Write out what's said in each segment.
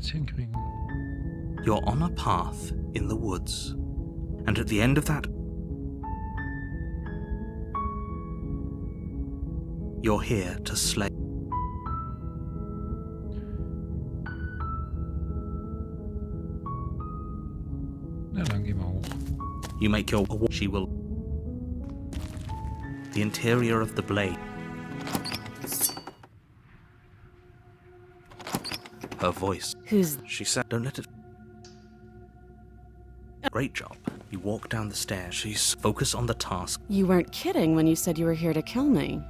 jetzt hinkriegen. You're on a path in the woods, and at the end of that, you're here to slay. Na, dann gehen wir hoch. You make your... She will... The interior of the blade. Her voice. Who's... She said, don't let it... Great job. You walk down the stairs. She's focused on the task. You weren't kidding when you said you were here to kill me.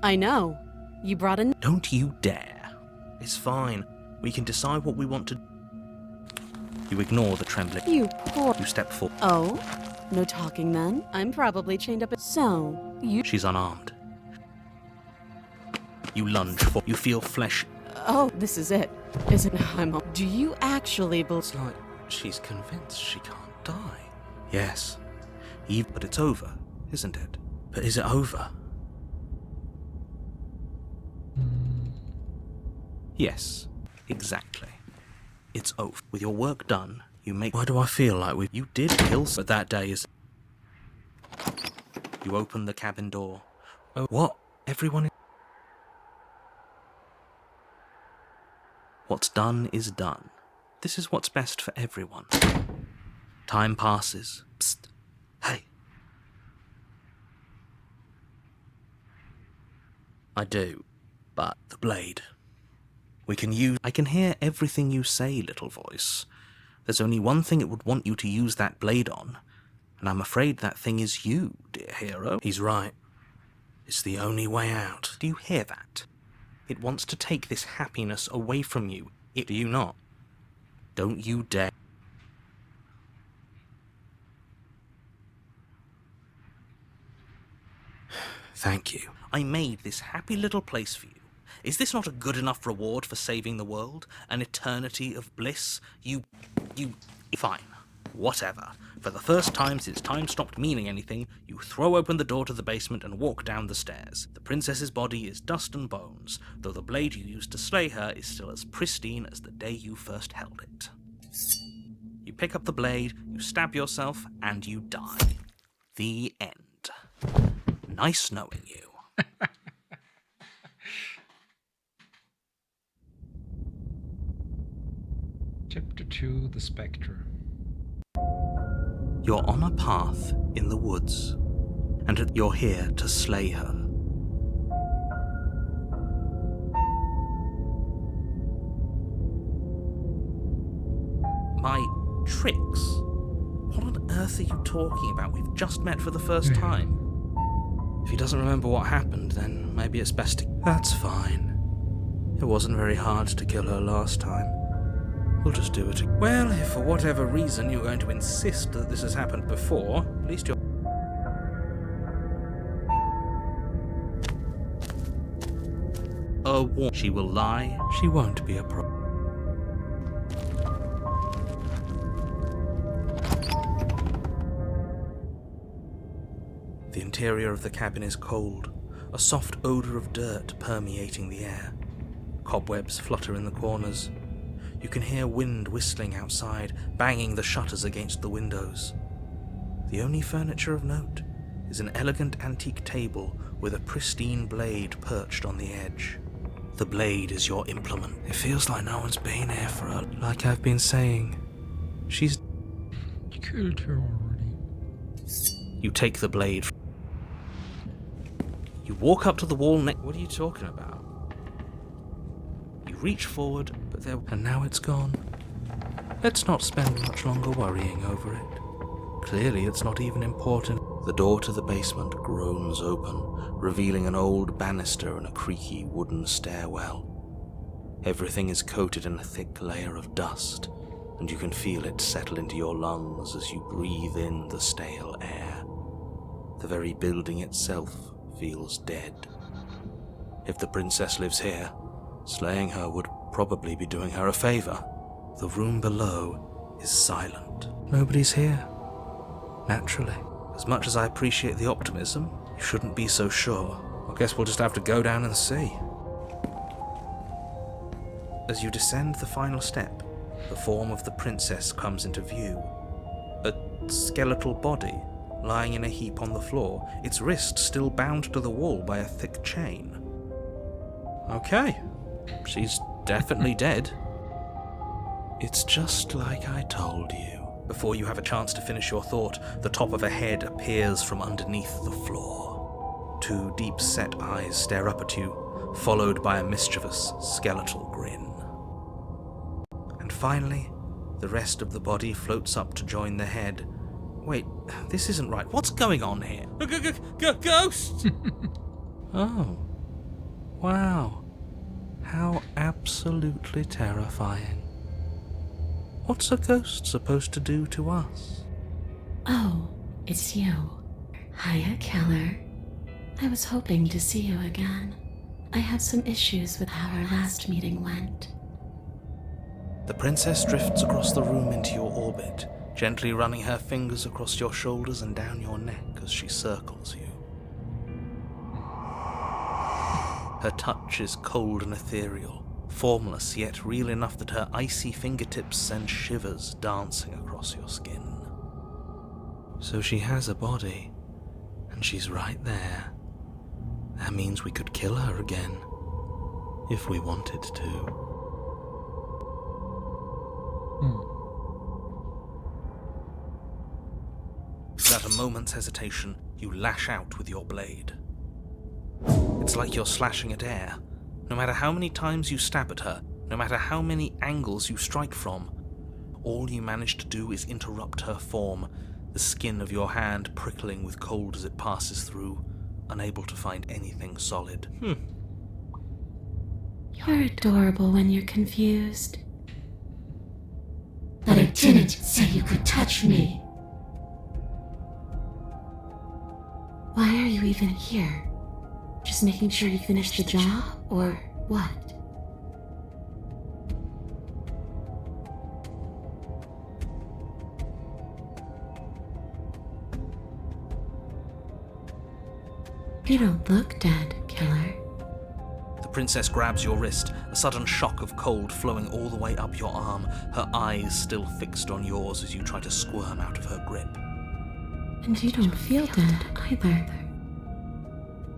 I know. You brought in... Don't you dare. It's fine. We can decide what we want to... You ignore the trembling. You poor... You step forward. Oh? No talking then? I'm probably chained up at... So, you... She's unarmed. You lunge for... You feel flesh... Oh, this is it. Is it... I'm... Do you actually believe... It's like she's convinced she can't die. Yes. But it's over, isn't it? But is it over? Yes, exactly. It's over. With your work done, you make... Why do I feel like you did kill... But that day is... You open the cabin door. Oh, what? Everyone... What's done is done. This is what's best for everyone. Time passes. Psst. Hey. I do, but the blade... We can use... I can hear everything you say, little voice. There's only one thing it would want you to use that blade on, and I'm afraid that thing is you, dear hero. He's right. It's the only way out. Do you hear that? It wants to take this happiness away from you. Do you not? Don't you dare. Thank you. I made this happy little place for you. Is this not a good enough reward for saving the world? An eternity of bliss? You... Fine. Whatever. For the first time since time stopped meaning anything, you throw open the door to the basement and walk down the stairs. The princess's body is dust and bones, though the blade you used to slay her is still as pristine as the day you first held it. You pick up the blade, you stab yourself, and you die. The end. Nice knowing you. Chapter 2, The Spectre. You're on a path in the woods, and you're here to slay her. My tricks? What on earth are you talking about? We've just met for the first time. If he doesn't remember what happened, then maybe it's best to... That's fine. It wasn't very hard to kill her last time. We'll just do it again. Well, if for whatever reason you're going to insist that this has happened before, at least you're... She will lie. She won't be a problem. The interior of the cabin is cold, a soft odour of dirt permeating the air. Cobwebs flutter in the corners. You can hear wind whistling outside, banging the shutters against the windows. The only furniture of note is an elegant antique table with a pristine blade perched on the edge. The blade is your implement. It feels like no one's been here for her. Like I've been saying, she's... You killed her already. You take the blade. You walk up to the wall next... What are you talking about? You reach forward, but there... And now it's gone. Let's not spend much longer worrying over it. Clearly it's not even important. The door to the basement groans open, revealing an old banister and a creaky wooden stairwell. Everything is coated in a thick layer of dust, and you can feel it settle into your lungs as you breathe in the stale air. The very building itself feels dead. If the princess lives here, slaying her would probably be doing her a favor. The room below is silent. Nobody's here. Naturally. As much as I appreciate the optimism, you shouldn't be so sure. I guess we'll just have to go down and see. As you descend the final step, the form of the princess comes into view. A skeletal body lying in a heap on the floor, its wrist still bound to the wall by a thick chain. Okay, she's definitely dead. It's just like I told you. Before you have a chance to finish your thought, the top of a head appears from underneath the floor. Two deep-set eyes stare up at you, followed by a mischievous, skeletal grin. And finally, the rest of the body floats up to join the head. Wait, this isn't right. What's going on here? Ghost! Oh. Wow. How absolutely terrifying. What's a ghost supposed to do to us? Oh, it's you. Hiya, Keller. I was hoping to see you again. I have some issues with how our last meeting went. The princess drifts across the room into your orbit, gently running her fingers across your shoulders and down your neck as she circles you. Her touch is cold and ethereal, formless yet real enough that her icy fingertips send shivers dancing across your skin. So she has a body, and she's right there. That means we could kill her again, if we wanted to. Without a moment's hesitation, you lash out with your blade. It's like you're slashing at air. No matter how many times you stab at her, no matter how many angles you strike from, all you manage to do is interrupt her form, the skin of your hand prickling with cold as it passes through, unable to find anything solid. You're adorable when you're confused. But I didn't say you could touch me. Why are you even here? Just making sure you finish the job, or what? You don't look dead, Killer. The princess grabs your wrist, a sudden shock of cold flowing all the way up your arm, her eyes still fixed on yours as you try to squirm out of her grip. And you don't feel dead either.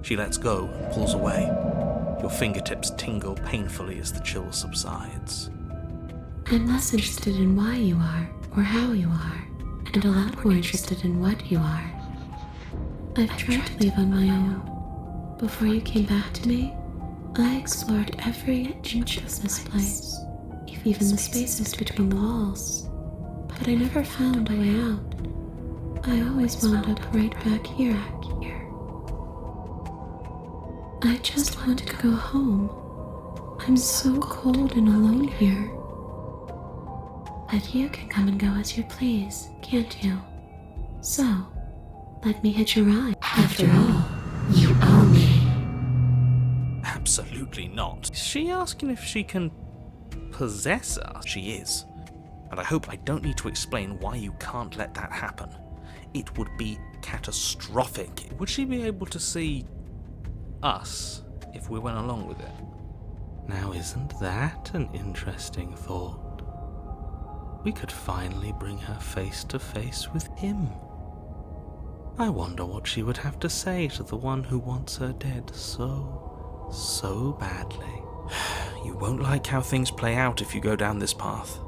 She lets go and pulls away. Your fingertips tingle painfully as the chill subsides. I'm less interested in why you are, or how you are, and a lot more interested in what you are. I've tried to leave on my own. Before you came back to me, I explored every inch of this place, even the spaces between the walls. But I never found a way out. I always wound up right back here. I just want to go home. I'm so cold and alone here. But you can come and go as you please, can't you? So, let me hitch a ride. After all, you owe me. Absolutely not. Is she asking if she can possess us? She is. And I hope I don't need to explain why you can't let that happen. It would be catastrophic. Would she be able to see us if we went along with it? Now, isn't that an interesting thought? We could finally bring her face to face with him. I wonder what she would have to say to the one who wants her dead so badly. You won't like how things play out if you go down this path.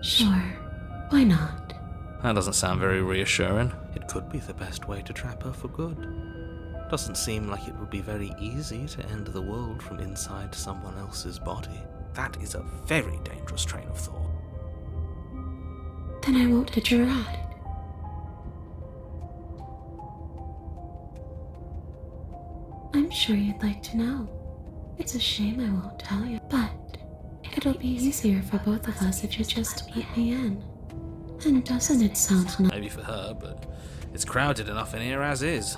Sure, why not? That doesn't sound very reassuring. It could be the best way to trap her for good. Doesn't seem like it would be very easy to end the world from inside someone else's body. That is a very dangerous train of thought. Then I won't hitch a ride. I'm sure you'd like to know. It's a shame I won't tell you, but it'll be easier for both of us if you just let me in. And doesn't it sound nice? Maybe for her, but it's crowded enough in here as is.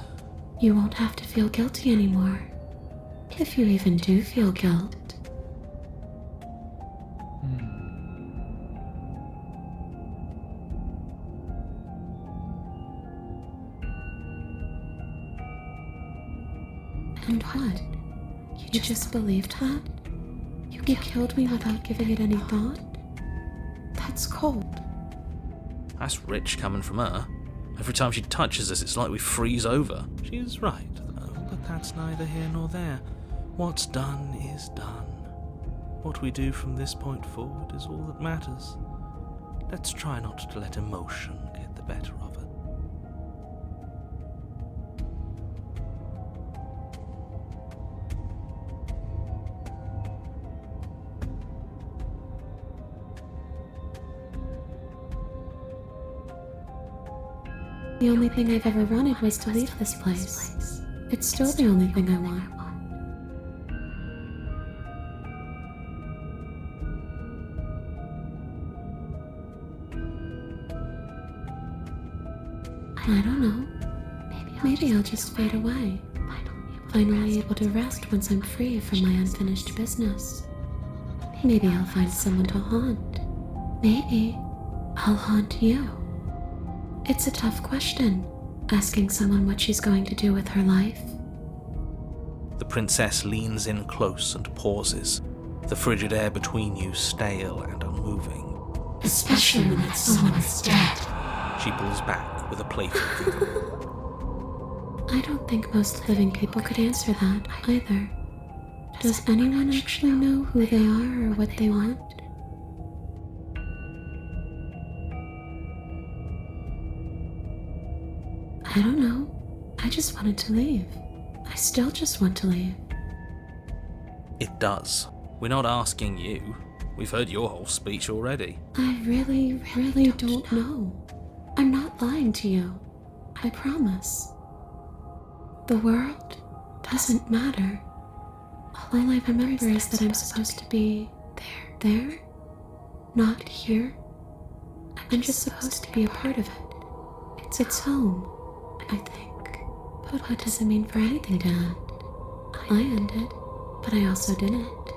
You won't have to feel guilty anymore. If you even do feel guilt. And what? You just believed that? You killed me without giving it any thought? That's cold. That's rich coming from her. Every time she touches us, it's like we freeze over. She's right, though, but that's neither here nor there. What's done is done. What we do from this point forward is all that matters. Let's try not to let emotion get the better of it. The only thing I've ever wanted was to leave this place. It's still the only thing I want. I don't know. Maybe I'll just fade away. Finally able to rest once I'm free from my unfinished business. Maybe I'll find someone to haunt. Maybe I'll haunt you. It's a tough question, asking someone what she's going to do with her life. The princess leans in close and pauses, the frigid air between you stale and unmoving. Especially when that someone is dead. She pulls back with a playful giggle. I don't think most living people could answer that either. Does anyone actually know who they are or what they want? I don't know. I just wanted to leave. I still just want to leave. It does. We're not asking you. We've heard your whole speech already. I really don't know. I'm not lying to you. I promise. The world doesn't matter. All I remember is that I'm supposed to be there, not here. I'm just supposed to be a part of it. It's home, I think. But what does it mean for anything to end? I ended, but I also didn't.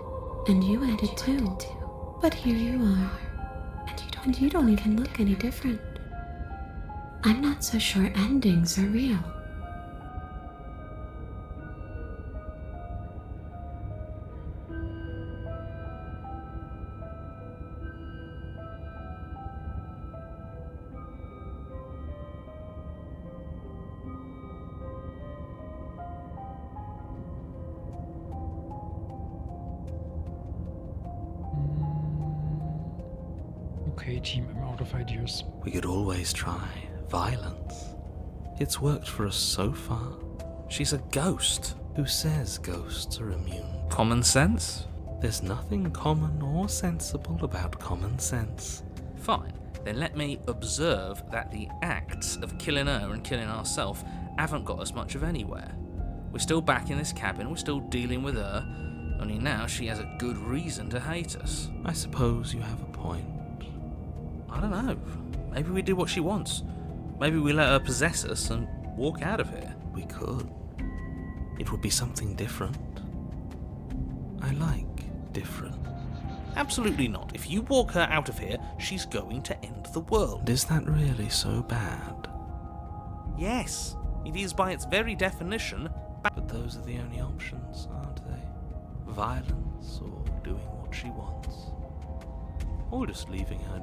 And you ended too. But here you are. And you don't even look any different. I'm not so sure endings are real. Okay, team, I'm out of ideas. We could always try violence. It's worked for us so far. She's a ghost. Who says ghosts are immune? Common sense? There's nothing common or sensible about common sense. Fine, then let me observe that the acts of killing her and killing ourselves haven't got us much of anywhere. We're still back in this cabin, we're still dealing with her, only now she has a good reason to hate us. I suppose you have a point. I don't know. Maybe we do what she wants. Maybe we let her possess us and walk out of here. We could. It would be something different. I like different. Absolutely not. If you walk her out of here, she's going to end the world. Is that really so bad? Yes, it is by its very definition. But those are the only options, aren't they? Violence or doing what she wants. Or just leaving her.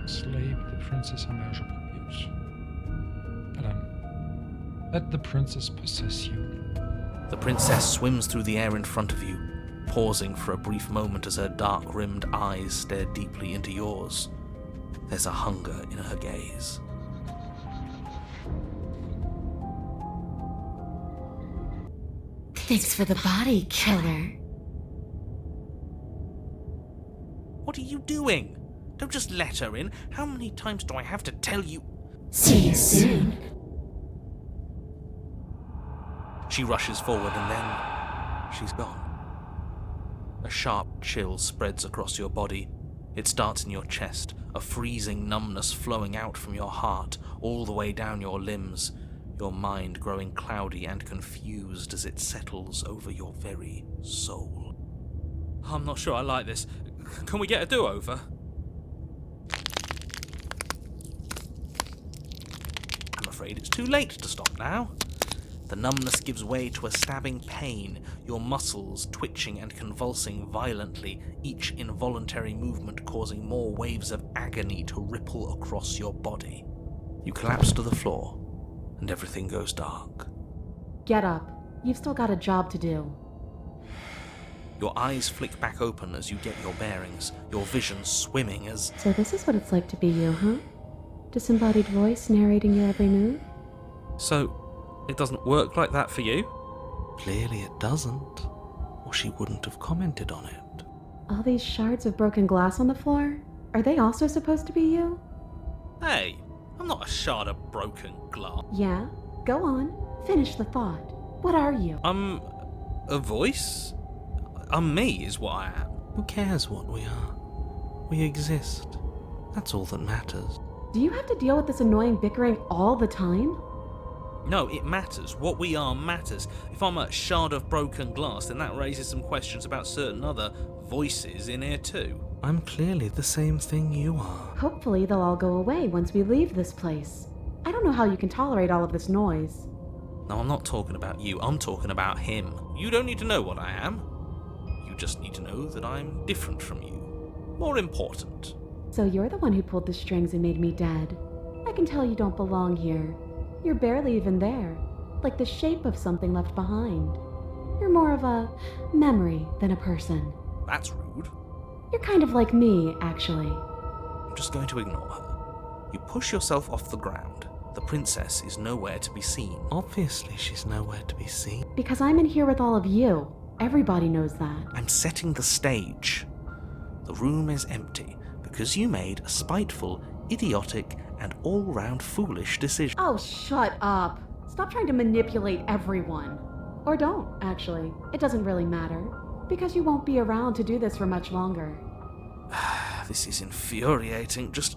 Slave the princess haben wir ja schon probiert. Na dann. Let the princess possess you. The princess swims through the air in front of you, pausing for a brief moment as her dark-rimmed eyes stare deeply into yours. There's a hunger in her gaze. Thanks for the body, killer. What are you doing? Don't just let her in. How many times do I have to tell you? See you soon. She rushes forward and then she's gone. A sharp chill spreads across your body. It starts in your chest, a freezing numbness flowing out from your heart all the way down your limbs. your mind growing cloudy and confused as it settles over your very soul. I'm not sure I like this. Can we get a do-over? I'm afraid it's too late to stop now. The numbness gives way to a stabbing pain, your muscles twitching and convulsing violently, each involuntary movement causing more waves of agony to ripple across your body. You collapse to the floor, and everything goes dark. Get up. You've still got a job to do. Your eyes flick back open as you get your bearings, your vision swimming as... So this is what it's like to be you, huh? Disembodied voice narrating your every move? So, it doesn't work like that for you? Clearly it doesn't, or she wouldn't have commented on it. All these shards of broken glass on the floor? Are they also supposed to be you? Hey, I'm not a shard of broken glass. Yeah? Go on. Finish the thought. What are you? I'm a voice? I'm me is what I am. Who cares what we are? We exist. That's all that matters. Do you have to deal with this annoying bickering all the time? No, it matters. What we are matters. If I'm a shard of broken glass, then that raises some questions about certain other voices in here too. I'm clearly the same thing you are. Hopefully they'll all go away once we leave this place. I don't know how you can tolerate all of this noise. No, I'm not talking about you. I'm talking about him. You don't need to know what I am. You just need to know that I'm different from you. More important. So you're the one who pulled the strings and made me dead. I can tell you don't belong here. You're barely even there, like the shape of something left behind. You're more of a memory than a person. That's rude. You're kind of like me, actually. I'm just going to ignore her. You push yourself off the ground. The princess is nowhere to be seen. Obviously, she's nowhere to be seen. Because I'm in here with all of you. Everybody knows that. I'm setting the stage. The room is empty because you made a spiteful, idiotic, and all-round foolish decision. Oh, shut up. Stop trying to manipulate everyone. Or don't, actually. It doesn't really matter. Because you won't be around to do this for much longer. This is infuriating. Just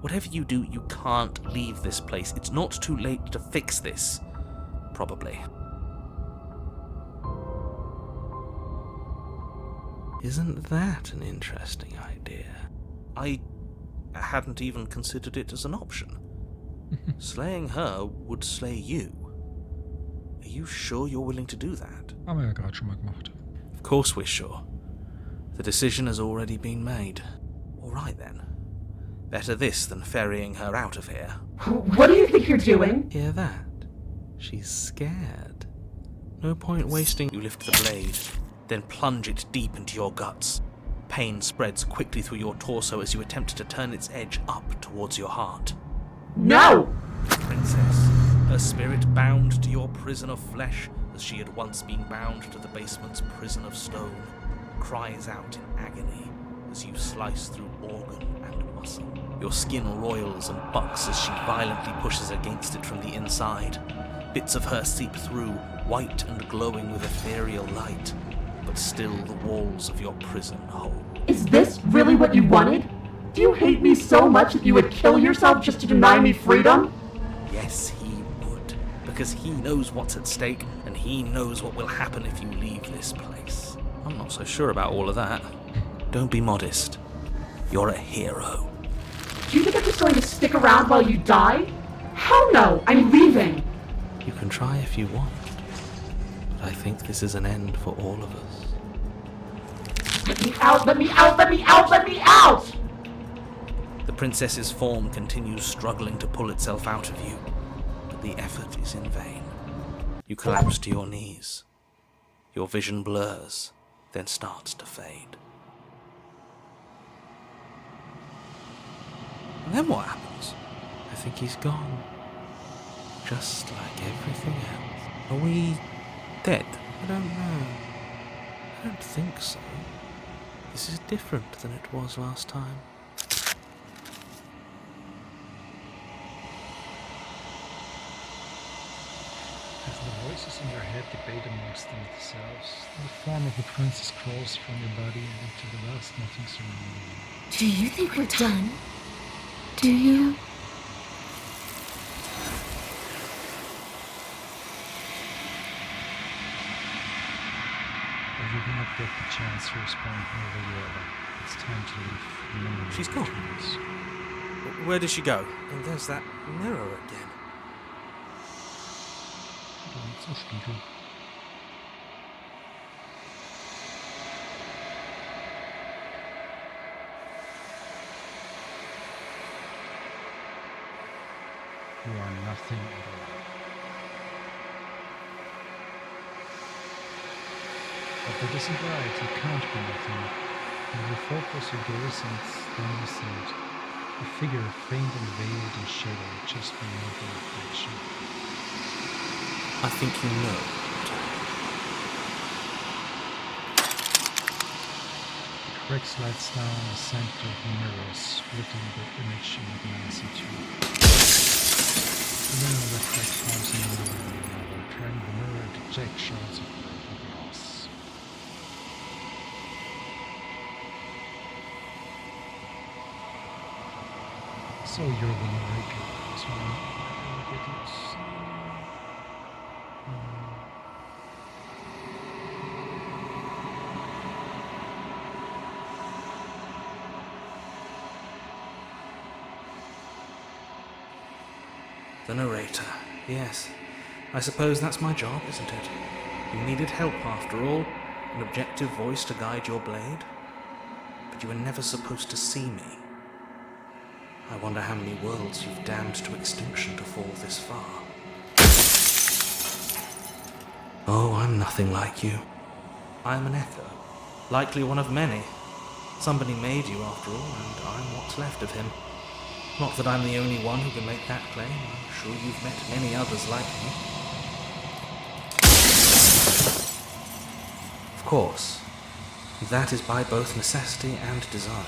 whatever you do, you can't leave this place. It's not too late to fix this. Probably. Isn't that an interesting idea? I hadn't even considered it as an option. Slaying her would slay you. Are you sure you're willing to do that? Haben wir ja gerade schon mal gemacht. Of course we're sure. The decision has already been made. All right then. Better this than ferrying her out of here. What do you think you're doing? Hear that? She's scared. No point wasting... You lift the blade, then plunge it deep into your guts. Pain spreads quickly through your torso as you attempt to turn its edge up towards your heart. No! Princess, her spirit bound to your prison of flesh as she had once been bound to the basement's prison of stone, cries out in agony as you slice through organ and muscle. Your skin roils and bucks as she violently pushes against it from the inside. Bits of her seep through, white and glowing with ethereal light, but still the walls of your prison hold. Is this really what you wanted? Do you hate me so much that you would kill yourself just to deny me freedom? Yes, he would, because he knows what's at stake, and he knows what will happen if you leave this place. I'm not so sure about all of that. Don't be modest. You're a hero. Do you think I'm just going to stick around while you die? Hell no, I'm leaving! You can try if you want, but I think this is an end for all of us. Let me out, let me out, let me out, let me out! The princess's form continues struggling to pull itself out of you, but the effort is in vain. You collapse to your knees. Your vision blurs, then starts to fade. And then what happens? I think he's gone. Just like everything else. Are we dead? I don't know. I don't think so. This is different than it was last time. As the voices in your head debate amongst themselves, the form of the princess crawls from your body into the vast nothing surrounding you. Do you think we're done? Do you? get the chance to respond more regularly. It's time to leave. Memory She's gone. returns. Where did she go? And there's that mirror again. Dann zum Spiegel. You are nothing at all. But that isn't right. You can't be nothing. When you focus your gaze and then you see it. A figure faint and veiled in shadow just beyond the reflection. I think you know. The crack slides down the center of the mirror, splitting the image in glass in two. The mirror reflects forms in another, turning the mirror into jagged shards of broken glass. So you're the narrator. That's why I get it. The narrator. Yes. I suppose that's my job, isn't it? You needed help after all. An objective voice to guide your blade. But you were never supposed to see me. I wonder how many worlds you've damned to extinction to fall this far. Oh, I'm nothing like you. I'm an echo. Likely one of many. Somebody made you after all, and I'm what's left of him. Not that I'm the only one who can make that claim. I'm sure you've met many others like me. Of course, that is by both necessity and design.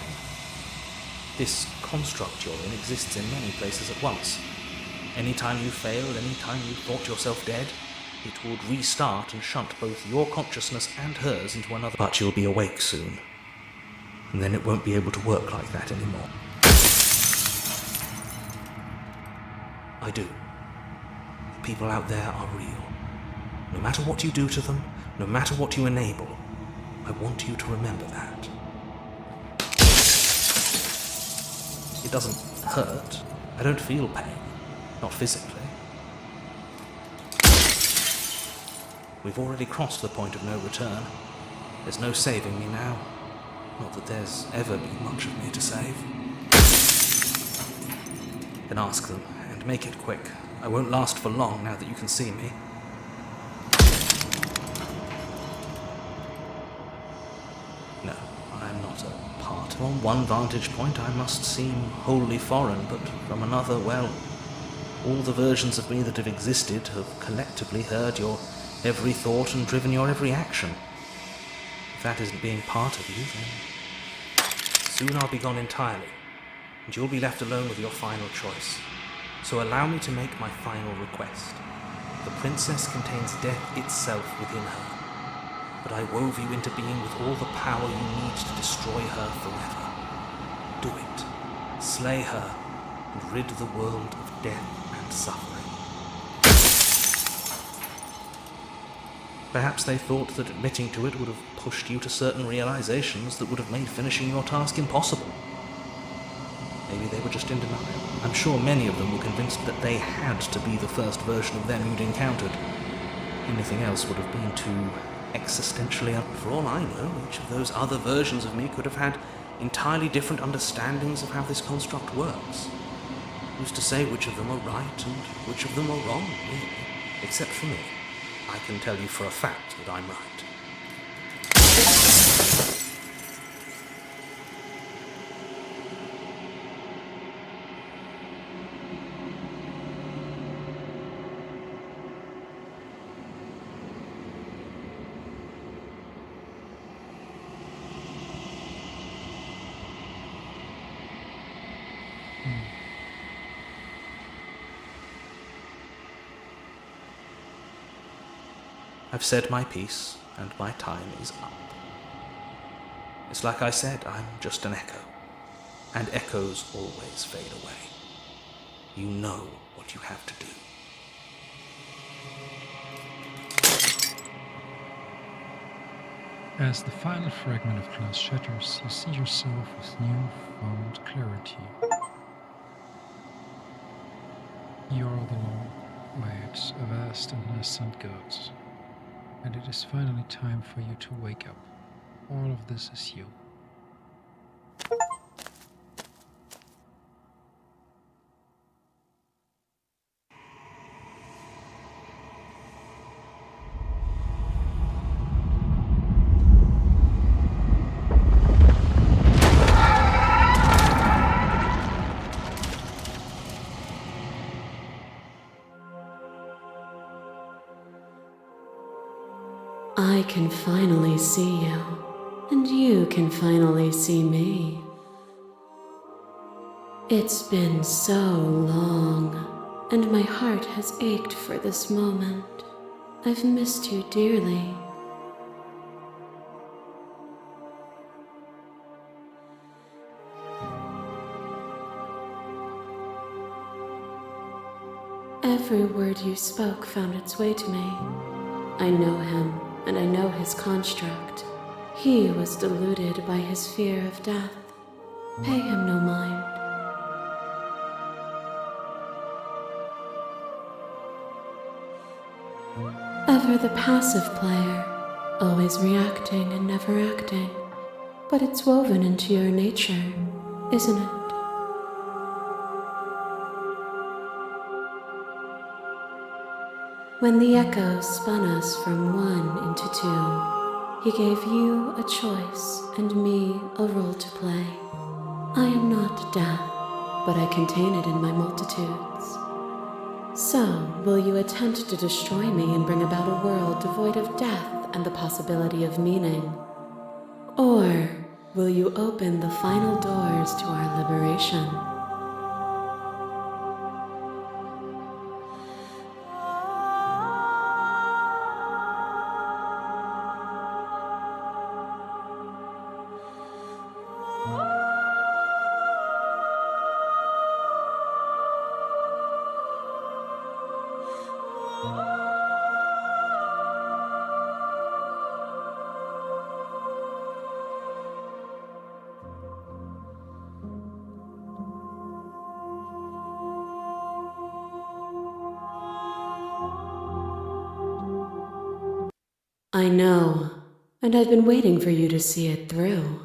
This construct you're in exists in many places at once. Anytime you failed, anytime you thought yourself dead, it would restart and shunt both your consciousness and hers into another. But you'll be awake soon, and then it won't be able to work like that anymore. I do. The people out there are real. No matter what you do to them, no matter what you enable, I want you to remember that. It doesn't hurt. I don't feel pain. Not physically. We've already crossed the point of no return. There's no saving me now. Not that there's ever been much of me to save. Then ask them, and make it quick. I won't last for long now that you can see me. No, I'm not a part. From one vantage point I must seem wholly foreign, but from another, well, all the versions of me that have existed have collectively heard your every thought and driven your every action. If that isn't being part of you, then soon I'll be gone entirely, and you'll be left alone with your final choice. So allow me to make my final request. The princess contains death itself within her, but I wove you into being with all the power you need to destroy her forever. Do it. Slay her, and rid the world of death and suffering. Perhaps they thought that admitting to it would have pushed you to certain realizations that would have made finishing your task impossible. Maybe they were just in denial. I'm sure many of them were convinced that they had to be the first version of them you'd encountered. Anything else would have been too existentially up. For all I know, each of those other versions of me could have had entirely different understandings of how this construct works. Who's to say which of them are right and which of them are wrong, really? Except for me. I can tell you for a fact that I'm right. I've said my piece, and my time is up. It's like I said, I'm just an echo, and echoes always fade away. You know what you have to do. As the final fragment of glass shatters, you see yourself with newfound clarity. You are the long waves, a vast and nascent gods, and it is finally time for you to wake up. All of this is you. I can finally see you, and you can finally see me. It's been so long, and my heart has ached for this moment. I've missed you dearly. Every word you spoke found its way to me. I know him, and I know his construct. He was deluded by his fear of death. Pay him no mind. Ever the passive player, always reacting and never acting. But it's woven into your nature, isn't it? When the echoes spun us from one into two, he gave you a choice and me a role to play. I am not death, but I contain it in my multitudes. So, will you attempt to destroy me and bring about a world devoid of death and the possibility of meaning? Or will you open the final doors to our liberation? I know, and I've been waiting for you to see it through.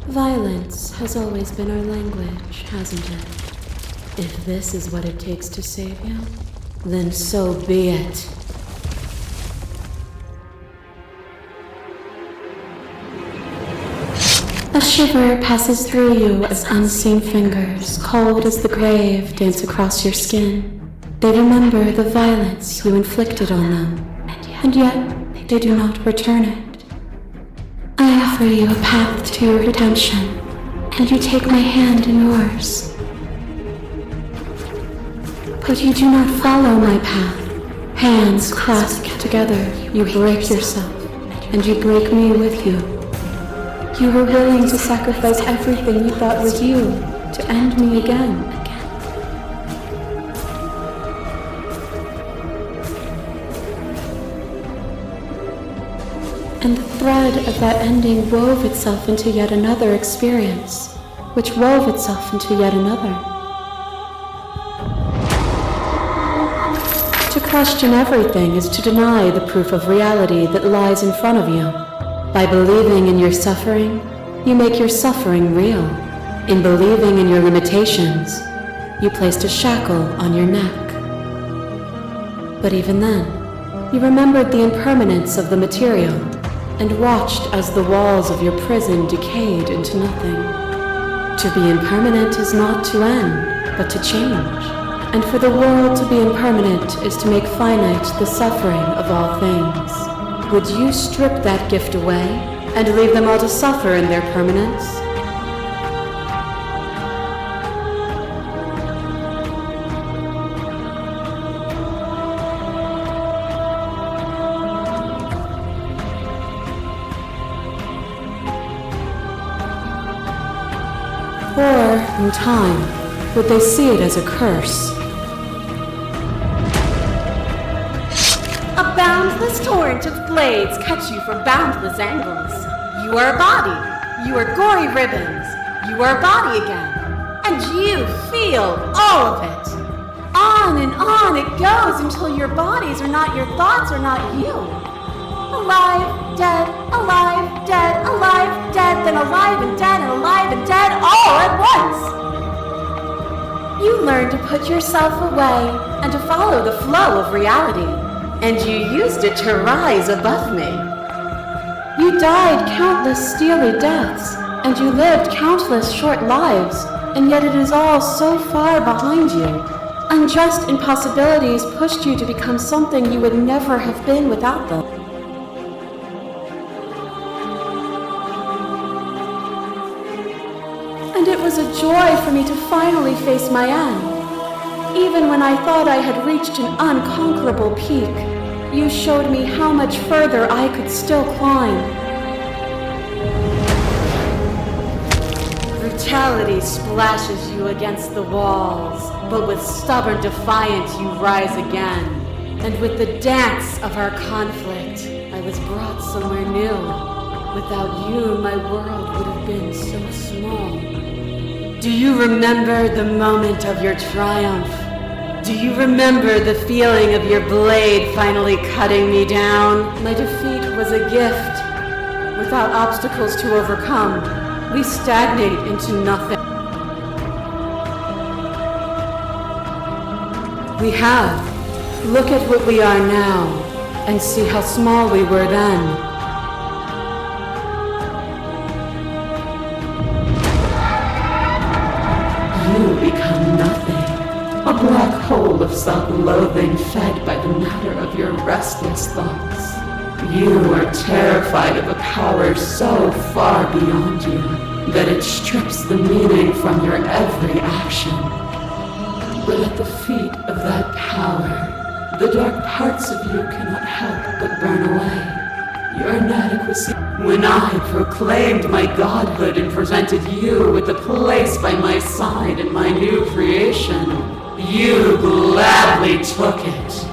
Violence has always been our language, hasn't it? If this is what it takes to save you, then so be it. A shiver passes through you as unseen fingers, cold as the grave, dance across your skin. They remember the violence you inflicted on them, and yet they do not return it. I offer you a path to your redemption, and you take my hand in yours. But you do not follow my path. Hands clasped together, you break yourself, and you break me with you. You were willing to sacrifice everything you thought was you to end me again. And the thread of that ending wove itself into yet another experience, which wove itself into yet another. To question everything is to deny the proof of reality that lies in front of you. By believing in your suffering, you make your suffering real. In believing in your limitations, you placed a shackle on your neck. But even then, you remembered the impermanence of the material and watched as the walls of your prison decayed into nothing. To be impermanent is not to end, but to change. And for the world to be impermanent is to make finite the suffering of all things. Would you strip that gift away and leave them all to suffer in their permanence? Or, in time, would they see it as a curse? A boundless torrent of blades cut you from boundless angles. You are a body. You are gory ribbons. You are a body again. And you feel all of it. On and on it goes until your bodies are not your thoughts, are not you. Alive, dead, alive, dead, alive, dead, then alive and dead, all at once. You learn to put yourself away and to follow the flow of reality, and you used it to rise above me. You died countless steely deaths, and you lived countless short lives, and yet it is all so far behind you. Unjust impossibilities pushed you to become something you would never have been without them. And it was a joy for me to finally face my end. Even when I thought I had reached an unconquerable peak, you showed me how much further I could still climb. Brutality splashes you against the walls, but with stubborn defiance you rise again. And with the dance of our conflict, I was brought somewhere new. Without you, my world would have been so small. Do you remember the moment of your triumph? Do you remember the feeling of your blade finally cutting me down? My defeat was a gift. Without obstacles to overcome, we stagnate into nothing. We have. Look at what we are now, and see how small we were then. You become nothing. A black hole of self-loathing fed by the matter of your restless thoughts. You are terrified of a power so far beyond you that it strips the meaning from your every action. But at the feet of that power, the dark parts of you cannot help but burn away. Your inadequacy. When I proclaimed my godhood and presented you with a place by my side in my new creation, you gladly took it.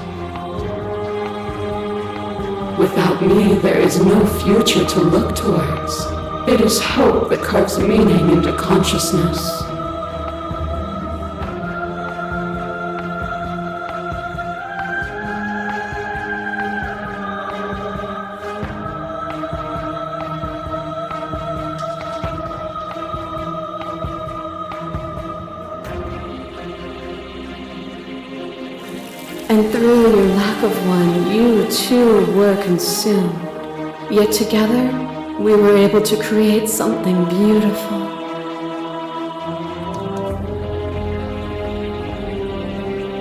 Without me, there is no future to look towards. It is hope that carves meaning into consciousness. And through your lack of one, you too were consumed. Yet together, we were able to create something beautiful.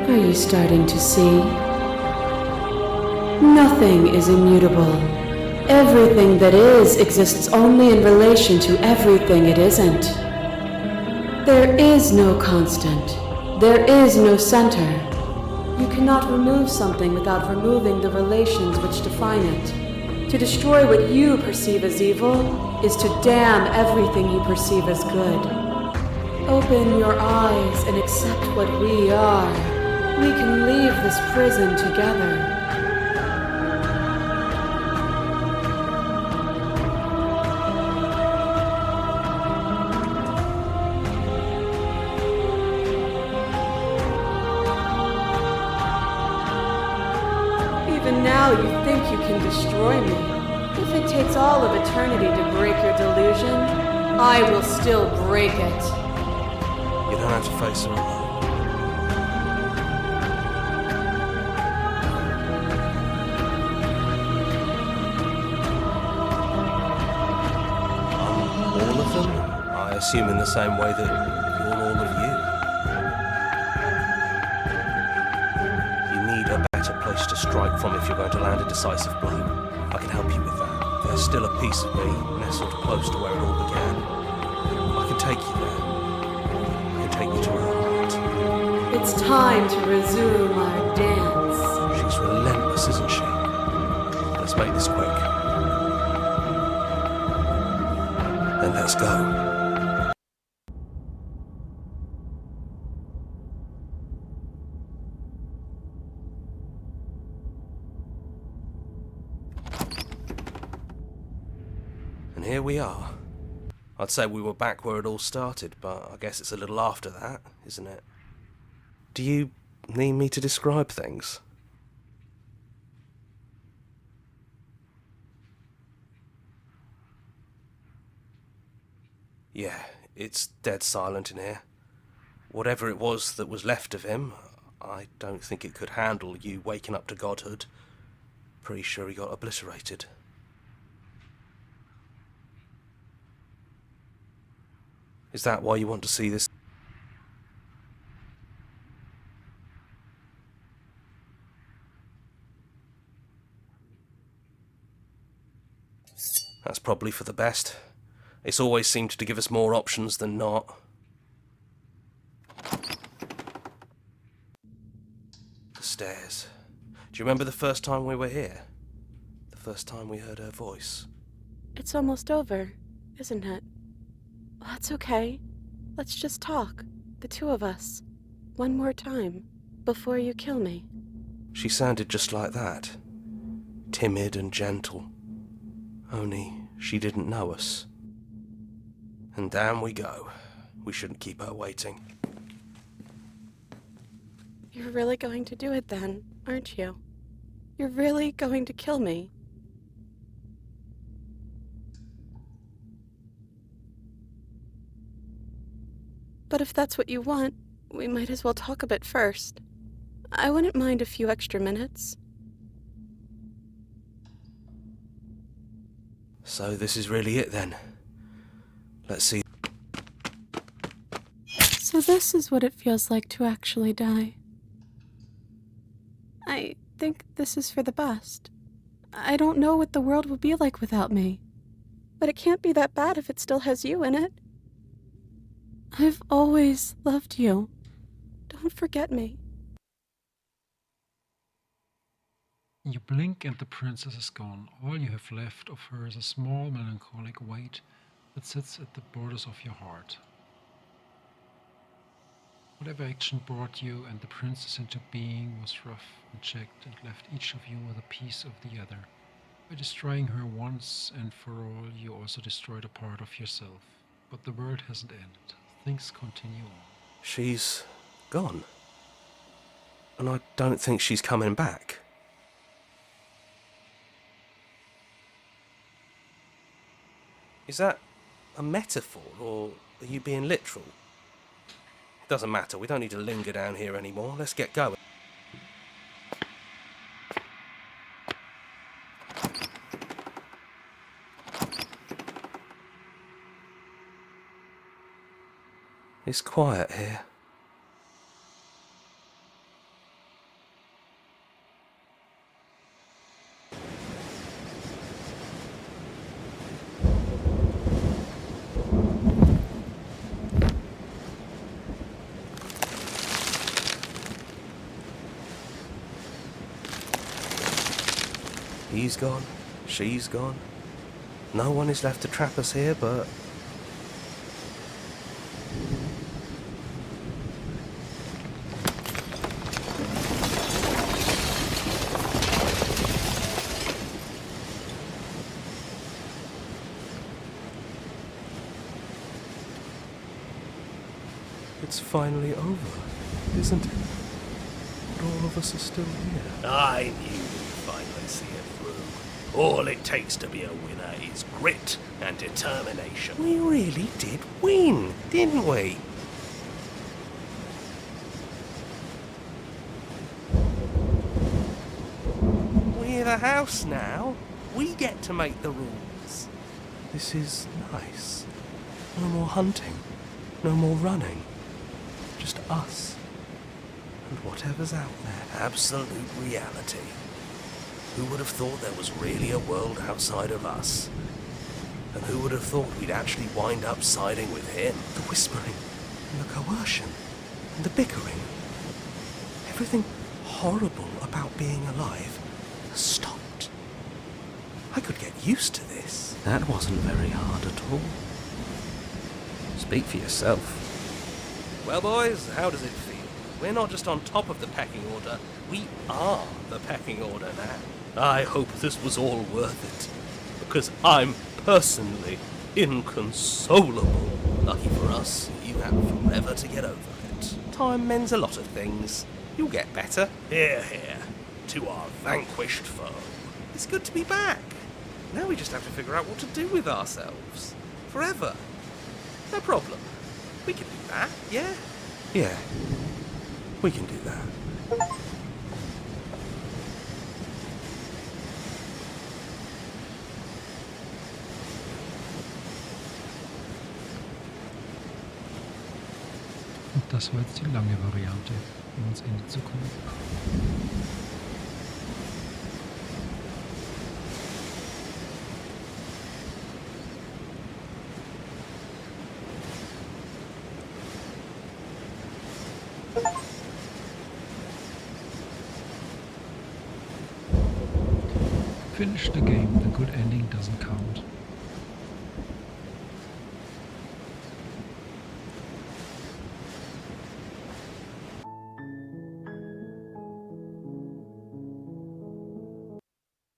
Are you starting to see? Nothing is immutable. Everything that is exists only in relation to everything it isn't. There is no constant. There is no center. You cannot remove something without removing the relations which define it. To destroy what you perceive as evil is to damn everything you perceive as good. Open your eyes and accept what we are. We can leave this prison together. Even now you think you can destroy me. If it takes all of eternity to break your delusion, I will still break it. You don't have to face her alone. I'm all of them, I assume in the same way that you're all of you. You need a better place to strike from if you're going to land a decisive blow. I can help you with that. There's still a piece of me nestled close to where it all began. I can take you there. I can take you to her heart. It's time to resume our dance. She's relentless, isn't she? Let's make this quick. Then let's go. here we are. I'd say we were back where it all started, but I guess it's a little after that, isn't it? Do you need me to describe things? Yeah, it's dead silent in here. Whatever it was that was left of him, I don't think it could handle you waking up to godhood. Pretty sure he got obliterated. Is that why you want to see this? That's probably for the best. It's always seemed to give us more options than not. The stairs. Do you remember the first time we were here? The first time we heard her voice? It's almost over, isn't it? That's okay. Let's just talk, the two of us, one more time, before you kill me. She sounded just like that. Timid and gentle. Only she didn't know us. And down we go. We shouldn't keep her waiting. You're really going to do it then, aren't you? You're really going to kill me. But if that's what you want, we might as well talk a bit first. I wouldn't mind a few extra minutes. So this is really it then. Let's see. So this is what it feels like to actually die. I think this is for the best. I don't know what the world will be like without me. But it can't be that bad if it still has you in it. I've always loved you. Don't forget me. You blink and the princess is gone. All you have left of her is a small melancholic weight that sits at the borders of your heart. Whatever action brought you and the princess into being was rough and checked and left each of you with a piece of the other. By destroying her once and for all, you also destroyed a part of yourself. But the world hasn't ended. Things continue on. She's gone. And I don't think she's coming back. Is that a metaphor, or are you being literal? Doesn't matter, we don't need to linger down here anymore. Let's get going. It's quiet here. He's gone, she's gone. No one is left to trap us here, but... It's finally over, isn't it? But all of us are still here. I knew we'd finally see it through. All it takes to be a winner is grit and determination. We really did win, didn't we? We're the house now. We get to make the rules. This is nice. No more hunting. No more running. Just us. And whatever's out there. Absolute reality. Who would have thought there was really a world outside of us? And who would have thought we'd actually wind up siding with him? The whispering, and the coercion, and the bickering. Everything horrible about being alive stopped. I could get used to this. That wasn't very hard at all. Speak for yourself. Well, boys, how does it feel? We're not just on top of the pecking order, we are the pecking order now. I hope this was all worth it, because I'm personally inconsolable. Lucky for us, you have forever to get over it. Time mends a lot of things. You'll get better. Hear, hear, to our vanquished foe. It's good to be back. Now we just have to figure out what to do with ourselves. Forever. No problem. We can do that, yeah? Yeah, we can do that. Und das war jetzt die lange Variante, um ans Ende zu kommen. Finish the game, the good ending doesn't count.